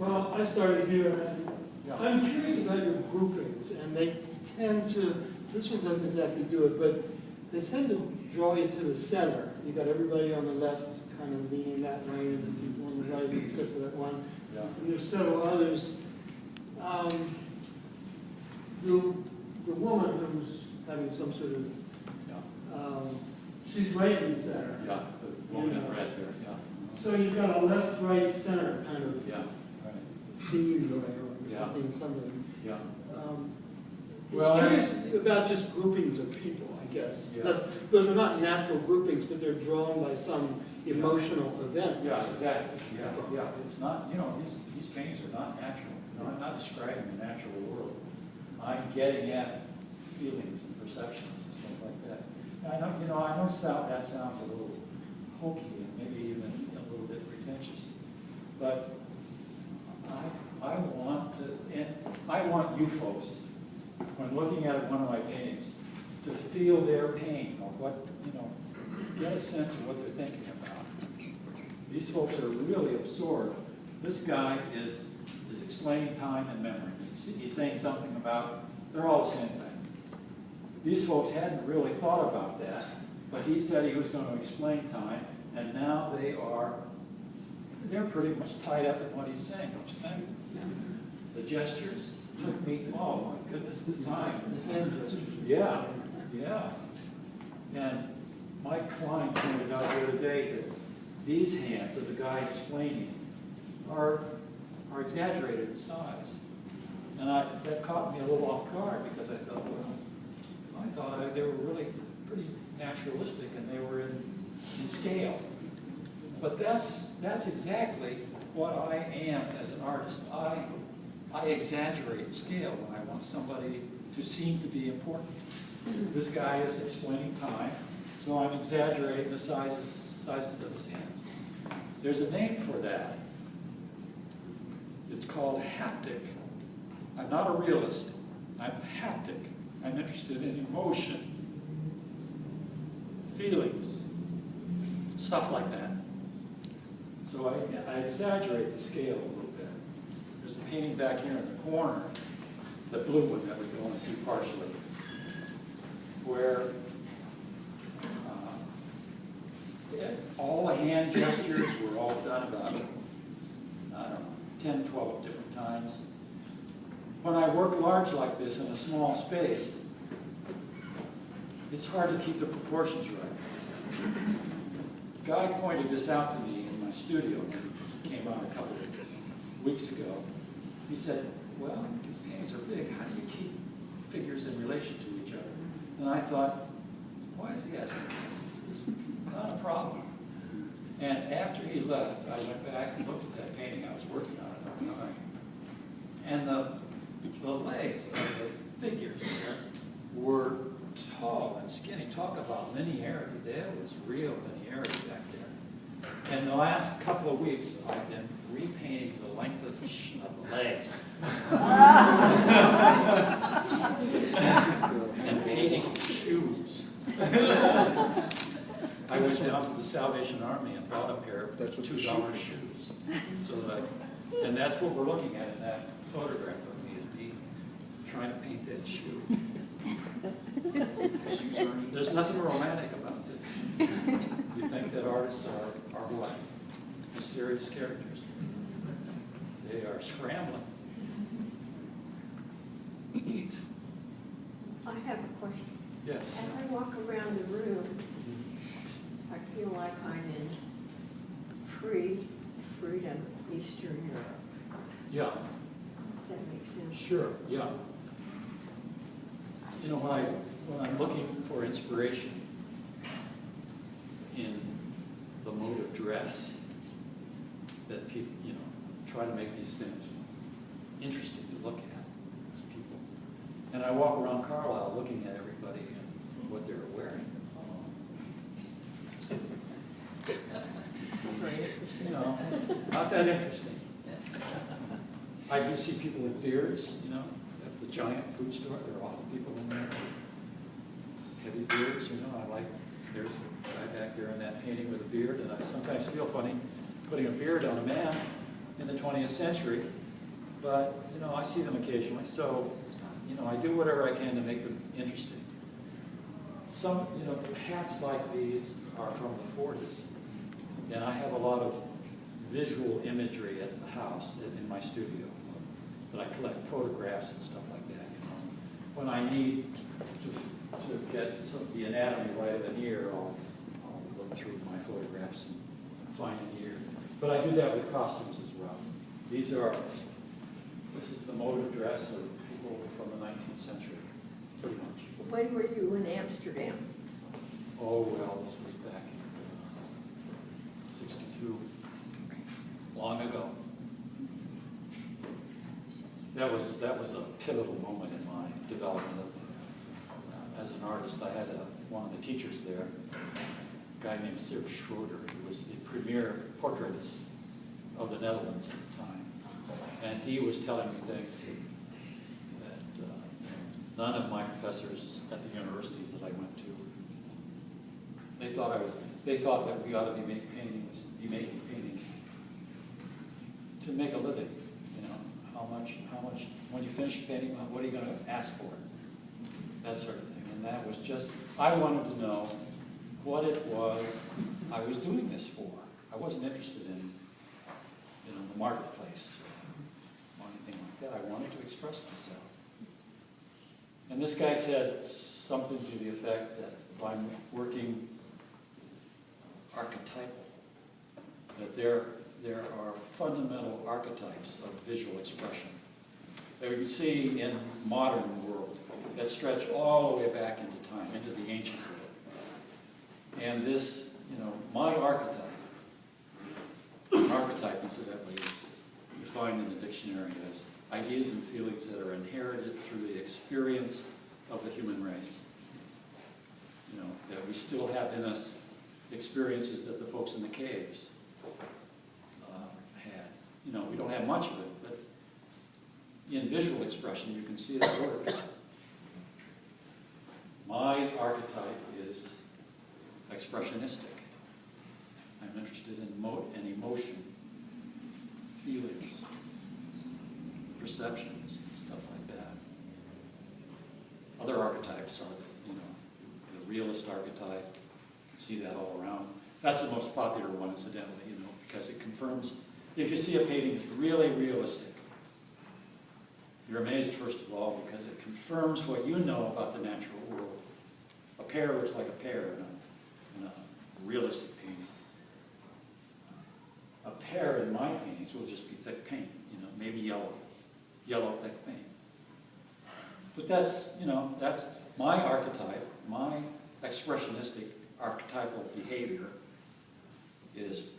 Well, I started here, and Yeah. I'm curious about your groupings, and they tend to, this one doesn't exactly do it, but they tend to draw you to the center. You got everybody on the left kind of leaning that way, and then people on the right, except for that one. Yeah. And there's several others. The woman who's having some sort of, Yeah. she's right in the center. Yeah, the woman in red there, yeah. So you've got a left, right, center kind of Yeah, right, theme going on, or Yeah. something, something. yeah. Well, Well, curious about just groupings of people, I guess. Yeah. Those are not natural groupings, but they're drawn by some emotional event. Yeah, exactly, yeah, yeah. It's not, you know, these paintings are not natural. You know, I'm not describing the natural world. I'm getting at feelings and perceptions and stuff like that. I know, you know, I know that sounds a little hokey and maybe even a little bit pretentious, but I want to, and I want you folks, when looking at one of my paintings, to feel their pain or what, you know, get a sense of what they're thinking about. These folks are really absorbed. This guy is explaining time and memory. He's saying something about, they're all the same thing. These folks hadn't really thought about that, but he said he was going to explain time, and now they're pretty much tied up in what he's saying, don't you think? The gestures took me, oh my goodness, the time. The hand gestures. Yeah, yeah. And Mike Klein pointed out the other day that these hands of the guy explaining are exaggerated in size. And that caught me a little off guard because I thought, well, I thought they were really pretty naturalistic and they were in scale. But that's exactly what I am as an artist. I exaggerate scale when I want somebody to seem to be important. This guy is explaining time, so I'm exaggerating the sizes of his hands. There's a name for that. It's called haptic. I'm not a realist. I'm haptic. I'm interested in emotion, feelings, stuff like that. So I exaggerate the scale a little bit. There's a painting back here in the corner, the blue one that we can only see partially, where all the hand gestures were all done about, I don't know, 10, 12 different times. When I work large like this in a small space, it's hard to keep the proportions right. Guy pointed this out to me in my studio when he came on a couple of weeks ago. He said, well, these paintings are big. How do you keep figures in relation to each other? And I thought, why is he asking this? It's not a problem. And after he left, I went back and looked at that painting I was working on at the time. And the legs of the figures were tall and skinny. Talk about linearity. There was real linearity back there. And the last couple of weeks, I've been repainting the length of the legs. And painting shoes. I went down to the Salvation Army and bought a pair of $2 shoes. So that, and that's what we're looking at in that photograph of me, is me trying to paint that shoe. There's nothing romantic about this. You think that artists are what? Mysterious characters. They are scrambling. I have a question. Yes. As I walk around the room, I feel like I'm in freedom Eastern Europe. Yeah. Does that make sense? Sure, yeah. You know, when I'm looking for inspiration in the mode of dress, that people, you know, try to make these things interesting to look at as people. And I walk around Carlisle looking at everybody and what they're wearing. You know, not that interesting. I do see people with beards, you know, at the giant food store. There are often people in there with heavy beards, you know. There's a guy back there in that painting with a beard, and I sometimes feel funny putting a beard on a man in the 20th century, but, you know, I see them occasionally, so, you know, I do whatever I can to make them interesting. Some, you know, hats like these are from the 40s, and I have a lot of visual imagery at the house, in my studio, that I collect photographs and stuff like that, you know. When I need to get the anatomy right of an ear, I'll look through my photographs and find an ear. But I do that with costumes as well. This is the mode of dress of people from the 19th century, pretty much. When were you in Amsterdam? Oh, well, this was back in 62, long ago. That was a pivotal moment in my development as an artist. I had one of the teachers there, a guy named Sir Schroeder, who was the premier portraitist of the Netherlands at the time. And he was telling me things that none of my professors at the universities that I went to, they thought that we ought to be making paintings to make a living. You know, how much, when you finish a painting, what are you going to ask for it? That sort of thing. And that was just, I wanted to know what it was I was doing this for. I wasn't interested in, you know, the marketplace or anything like that. I wanted to express myself. And this guy said something to the effect that I'm working archetypal, that there are fundamental archetypes of visual expression that we can see in modern world that stretch all the way back into time, into the ancient world. And this, you know, my archetype, an archetype incidentally is defined in the dictionary as ideas and feelings that are inherited through the experience of the human race. You know, that we still have in us experiences that the folks in the caves had. You know, we don't have much of it, but in visual expression you can see that work. My archetype is expressionistic. I'm interested in emotion, feelings, perceptions, stuff like that. Other archetypes are, you know, the realist archetype. You see that all around. That's the most popular one, incidentally, you know, because it confirms, if you see a painting that's really realistic, you're amazed, first of all, because it confirms what you know about the natural world. A pear looks like a pear in a realistic painting. A pear in my paintings will just be thick paint, you know, maybe yellow thick paint. But that's, you know, that's my archetype, my expressionistic archetypal behavior is